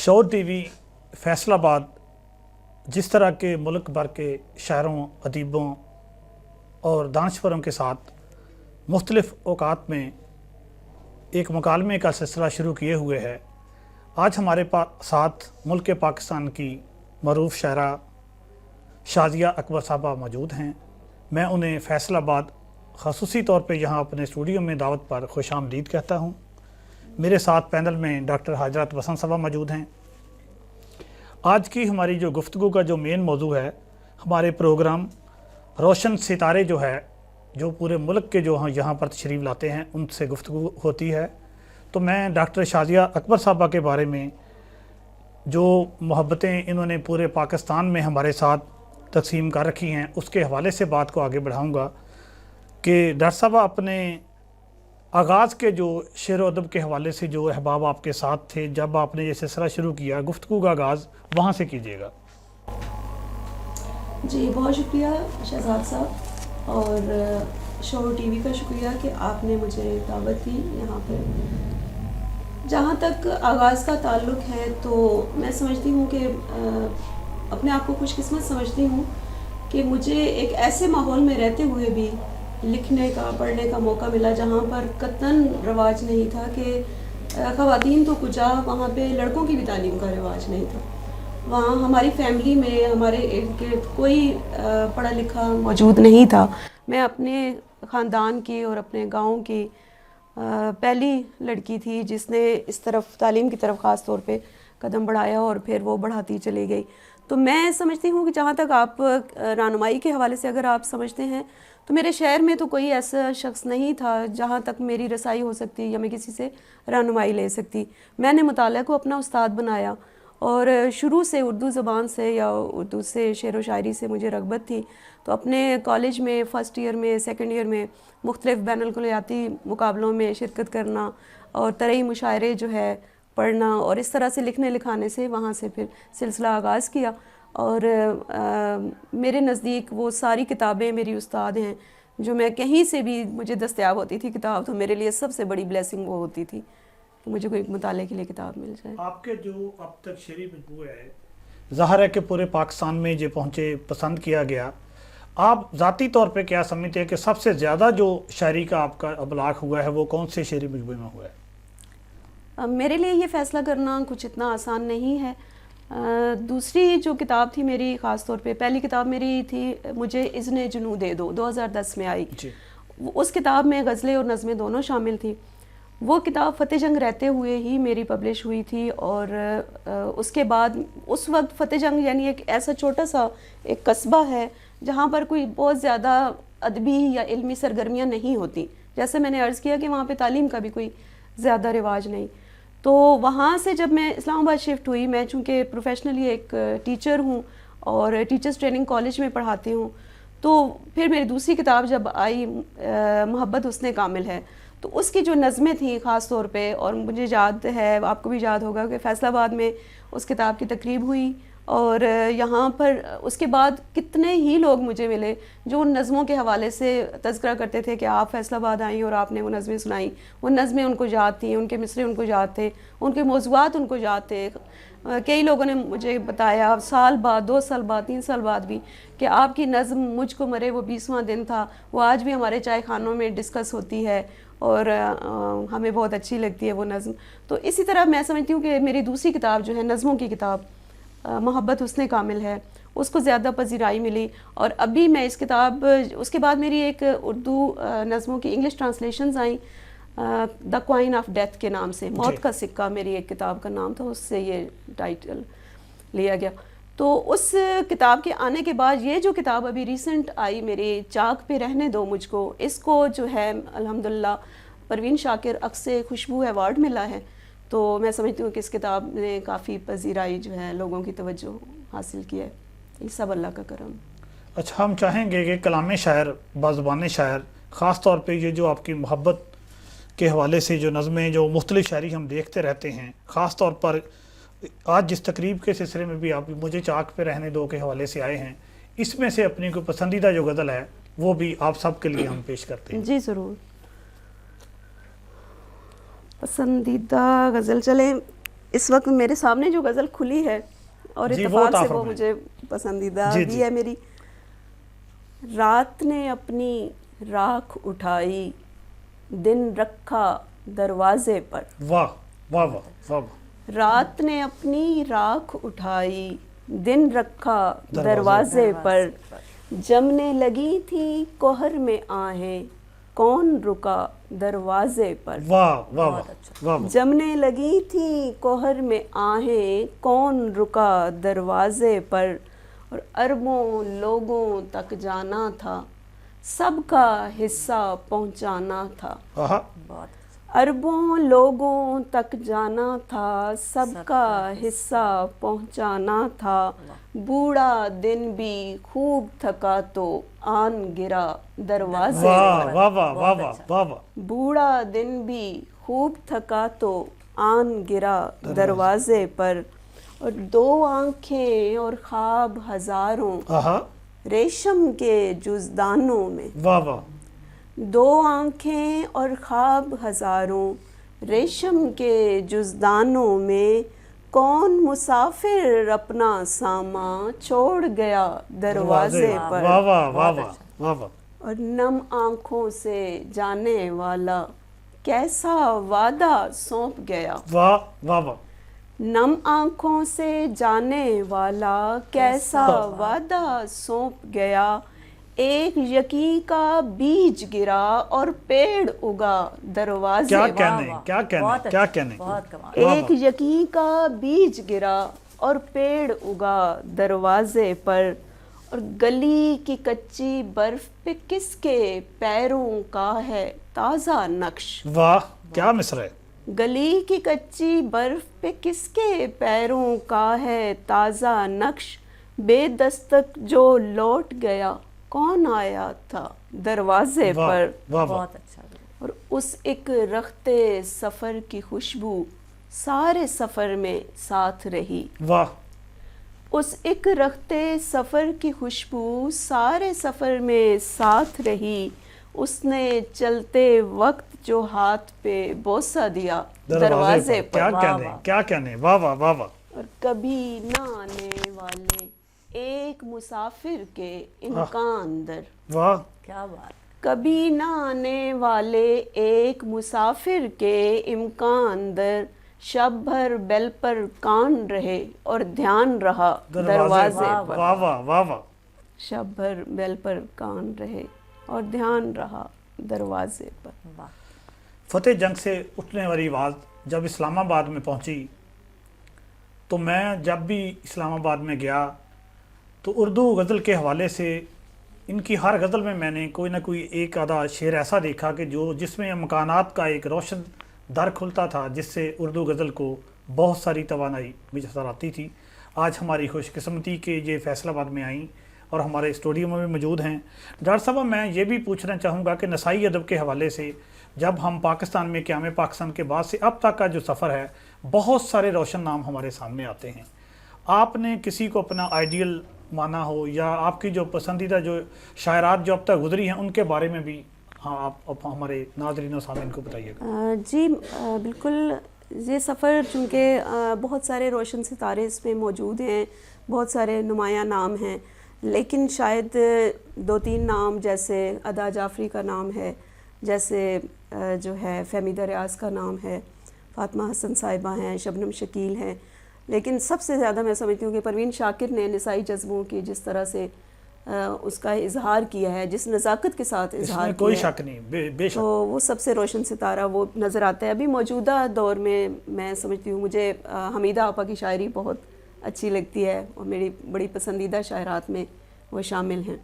शोर टीवी फैसलाबाद जिस तरह के मुल्क भर के शायरों, अदीबों और दानश्वरों के साथ मुख्तलिफ़ औकात में एक मुकालमे का सिलसिला शुरू किए हुए है, आज हमारे साथ मुल्क पाकिस्तान की मरूफ शायरा शाज़िया अकबर साहबा मौजूद हैं। मैं उन्हें फैसलाबाद ख़ुसूसी तौर पे यहाँ अपने स्टूडियो में दावत पर खुशामदीद कहता हूँ। मेरे साथ पैनल में डॉक्टर हाजरत वसंत साहबा मौजूद हैं। आज की हमारी जो गुफ्तगू का जो मेन मौजू है, हमारे प्रोग्राम रोशन सितारे जो है, जो पूरे मुल्क के जो यहाँ पर तशरीफ़ लाते हैं उनसे गुफ्तगू होती है। तो मैं डॉक्टर शाज़िया अकबर साहबा के बारे में जो मोहब्बतें इन्होंने पूरे पाकिस्तान में हमारे साथ तकसीम कर रखी हैं, उसके हवाले से बात को आगे बढ़ाऊँगा कि डॉक्टर साहबा अपने आगाज़ के जो शेर व अदब के हवाले से जो अहबाब आपके साथ थे, जब आपने ये सिलसिला शुरू किया, गुफ्तगू का आगाज़ वहाँ से कीजिएगा। जी बहुत शुक्रिया शहजाद साहब, और शोर टीवी का शुक्रिया कि आपने मुझे दावत दी यहाँ पर। जहाँ तक आगाज़ का ताल्लुक़ है तो मैं समझती हूँ कि अपने आप को खुशकिस्मत समझती हूँ कि मुझे एक ऐसे माहौल में रहते हुए भी लिखने का, पढ़ने का मौका मिला जहाँ पर कतन रवाज नहीं था कि ख़वातीन तो कुछ वहाँ पे लड़कों की भी तालीम का रिवाज नहीं था। वहाँ हमारी फैमिली में, हमारे इर्द गिर्द कोई पढ़ा लिखा मौजूद नहीं था। मैं अपने ख़ानदान की और अपने गांव की पहली लड़की थी जिसने इस तरफ तालीम की तरफ ख़ास तौर पे कदम बढ़ाया और फिर वो बढ़ाती चली गई। तो मैं समझती हूँ कि जहाँ तक आप रहनुमाई के हवाले से अगर आप समझते हैं तो मेरे शहर में तो कोई ऐसा शख्स नहीं था जहाँ तक मेरी रसाई हो सकती या मैं किसी से रहनुमाई ले सकती। मैंने मुताला को अपना उस्ताद बनाया और शुरू से उर्दू ज़बान से या उर्दू से शेर व शायरी से मुझे रग़बत थी। तो अपने कॉलेज में फ़र्स्ट ईयर में, सेकंड ईयर में मुख्तलिफ़ बैनुल-कुल्लियाती मुकाबलों में शिरकत करना और तरई मुशायरे जो है पढ़ना और इस तरह से लिखने लिखाने से वहाँ से फिर सिलसिला आगाज़ किया। और मेरे नज़दीक वो सारी किताबें मेरी उस्ताद हैं। जो मैं कहीं से भी मुझे दस्तयाब होती थी किताब, तो मेरे लिए सबसे बड़ी ब्लेसिंग वो होती थी कि मुझे कोई मुताले के लिए किताब मिल जाए। आपके जो अब तक शेरी मजमूआ है, ज़ाहिर है कि पूरे पाकिस्तान में जो पहुँचे, पसंद किया गया। आप ज़ाती तौर पे क्या समझते हैं कि सबसे ज़्यादा जो शायरी का आपका अबलाग हुआ है वो कौन से शेरी मजमूए में हुआ है? मेरे लिए ये फ़ैसला करना कुछ इतना आसान नहीं है। दूसरी जो किताब थी मेरी, ख़ास तौर पे पहली किताब मेरी थी मुझे इज़्ने जुनू दे दो, 2010 में आई। उस किताब में गज़लें और नज़में दोनों शामिल थी। वो किताब फ़तेह जंग रहते हुए ही मेरी पब्लिश हुई थी और उसके बाद उस वक्त फ़तेह जंग यानी एक ऐसा छोटा सा एक कस्बा है जहाँ पर कोई बहुत ज़्यादा अदबी या इल्मी सरगर्मियाँ नहीं होती। जैसे मैंने अर्ज़ किया कि वहाँ पे तालीम का भी कोई ज़्यादा रिवाज नहीं। तो वहाँ से जब मैं इस्लामाबाद शिफ्ट हुई, मैं चूँकि प्रोफेशनली एक टीचर हूँ और टीचर्स ट्रेनिंग कॉलेज में पढ़ाती हूँ, तो फिर मेरी दूसरी किताब जब आई मोहब्बत हुस्ने कामिल है, तो उसकी जो नज़में थी ख़ास तौर पे, और मुझे याद है, आपको भी याद होगा कि फैसलाबाद में उस किताब की तकरीब हुई और यहाँ पर उसके बाद कितने ही लोग मुझे मिले जो उन नज़मों के हवाले से तज़किरा करते थे कि आप फैसलाबाद आई और आपने वो नज़में सुनाई। वो नज़में उनको याद थी, उनके मिसरे उनको याद थे, उनके मौज़ूआत उनको याद थे। कई लोगों ने मुझे बताया साल बाद, 2 साल बाद, 3 साल बाद भी कि आपकी नज़म मुझको मरे वो 20वां दिन था, वो आज भी हमारे चाय खानों में डिस्कस होती है और हमें बहुत अच्छी लगती है वो नज़म। तो इसी तरह मैं समझती हूँ कि मेरी दूसरी किताब जो है नज़मों की किताब मोहब्बत हुस्ने कामिल है, उसको ज़्यादा पज़ीराई मिली। और अभी मैं इस किताब, उसके बाद मेरी एक उर्दू नज़मों की English translations I, the coin of death के नाम से, मौत का सिक्का मेरी एक किताब का नाम था, उससे ये टाइटल लिया गया। तो उस किताब के आने के बाद ये जो किताब अभी रिसेंट आई मेरी, चाक पे रहने दो मुझको, इसको जो है अल्हम्दुलिल्लाह परवीन शाकिर अक्से खुशबू अवार्ड मिला है। तो मैं समझती हूँ कि इस किताब ने काफ़ी पज़ीराई जो है, लोगों की तवज्जो हासिल की है। ये सब अल्लाह का करम। अच्छा, हम चाहेंगे कि कलाम शायर, बाज़ुबान शायर, ख़ास तौर पे ये जो आपकी मोहब्बत के हवाले से जो नज़में, जो मुख्तलिफ़ शायरी हम देखते रहते हैं, ख़ास तौर पर आज जिस तकरीब के सिलसिले में भी आप मुझे चाक पे रहने दो के हवाले से आए हैं, इसमें से अपनी कोई पसंदीदा जो गज़ल है वो भी आप सब के लिए हम पेश करते हैं। जी ज़रूर। पसंदीदा गज़ल, चलें اس وقت میرے سامنے جو غزل کھلی ہے اور جی، اتفاق سے وہ وہ مجھے پسندیدہ جی، بھی جی۔ ہے میری. رات نے اپنی راکھ اٹھائی دن رکھا دروازے پر. واہ واہ واہ واہ واہ. رات نے اپنی راکھ اٹھائی دن رکھا دروازے پر. جمنے لگی تھی کوہر میں آہیں کون رکا دروازے پر. واہ واہ واہ واہ واہ. جمنے لگی تھی کوہر میں آہیں کون رکا دروازے پر. اور اربوں لوگوں تک جانا تھا سب کا حصہ پہنچانا تھا. آہا. اربوں لوگوں تک جانا تھا سب کا حصہ پہنچانا تھا. بوڑھا دن بھی خوب تھکا تو آن گرا دروازے واہ پر. واہ واہ واہ واہ واہ واہ. بوڑھا دن بھی خوب تھکا تو آن گرا دروازے پر. اور دو آنکھیں اور خواب ہزاروں آہا. ریشم کے جزدانوں میں. واہ واہ. دو آنکھیں اور خواب ہزاروں ریشم کے جزدانوں میں. کون مسافر اپنا سامان چھوڑ گیا دروازے پر. واہ واہ واہ واہ واہ واہ. اور نم آنکھوں سے جانے والا کیسا وعدہ سونپ گیا. واہ واہ واہ. نم آنکھوں سے جانے والا کیسا وعدہ سونپ گیا. ایک یقین کا بیج گرا اور پیڑ اگا دروازے پر. کیا کہنے. ایک یقین کا بیج گرا اور پیڑ اگا دروازے پر. اور گلی کی کچی برف پہ کس کے پیروں کا ہے تازہ نقش. واہ کیا مصر ہے. گلی کی کچی برف پہ کس کے پیروں کا ہے تازہ نقش. بے دستک جو لوٹ گیا کون آیا تھا دروازے پر. بہت اچھا. اور اس ایک رختے سفر کی خوشبو سارے سفر میں ساتھ رہی. واہ. اس ایک رختے سفر کی خوشبو سارے سفر میں ساتھ رہی. اس نے چلتے وقت جو ہاتھ پہ بوسہ دیا دروازے پر. کیا کہنے. واہ واہ واہ واہ. اور کبھی نہ آنے والے ایک مسافر کے امکان در. واہ. کیا بات. کبھی نہ آنے والے ایک مسافر کے امکان در. شب بھر بیل پر کان رہے اور دھیان رہا دروازے پر. واہ واہ واہ واہ. شب بھر بیل پر کان رہے اور دھیان رہا دروازے پر. فتح جنگ سے اٹھنے والی آواز جب اسلام آباد میں پہنچی تو میں جب بھی اسلام آباد میں گیا تو اردو غزل کے حوالے سے ان کی ہر غزل میں میں نے کوئی نہ کوئی ایک آدھا شعر ایسا دیکھا کہ جس میں مکانات کا ایک روشن در کھلتا تھا جس سے اردو غزل کو بہت ساری توانائی میسر آتی تھی. آج ہماری خوش قسمتی کہ یہ فیصل آباد میں آئیں اور ہمارے اسٹوڈیو میں بھی موجود ہیں. ڈاکٹر صاحب میں یہ بھی پوچھنا چاہوں گا کہ نسائی ادب کے حوالے سے جب ہم پاکستان میں قیام پاکستان کے بعد سے اب تک کا جو سفر ہے بہت سارے روشن نام ہمارے سامنے آتے ہیں. آپ نے کسی کو اپنا آئیڈیل مانا ہو یا آپ کی جو پسندیدہ جو شاعرات جو اب تک گزری ہیں ان کے بارے میں بھی آپ ہمارے ناظرین و سامعین کو بتائیے گا. جی بالکل. یہ سفر چونکہ بہت سارے روشن ستارے اس میں موجود ہیں, بہت سارے نمایاں نام ہیں, لیکن شاید دو تین نام جیسے ادا جعفری کا نام ہے, جیسے جو ہے فہمیدہ ریاض کا نام ہے, فاطمہ حسن صاحبہ ہیں, شبنم شکیل ہیں, لیکن سب سے زیادہ میں سمجھتی ہوں کہ پروین شاکر نے نسائی جذبوں کی جس طرح سے اس کا اظہار کیا ہے, جس نزاکت کے ساتھ اظہار کیا کوئی شک نہیں, بے شک, تو وہ سب سے روشن ستارہ وہ نظر آتا ہے. ابھی موجودہ دور میں سمجھتی ہوں مجھے حمیدہ آپا کی شاعری بہت اچھی لگتی ہے اور میری بڑی پسندیدہ شاعرات میں وہ شامل ہیں.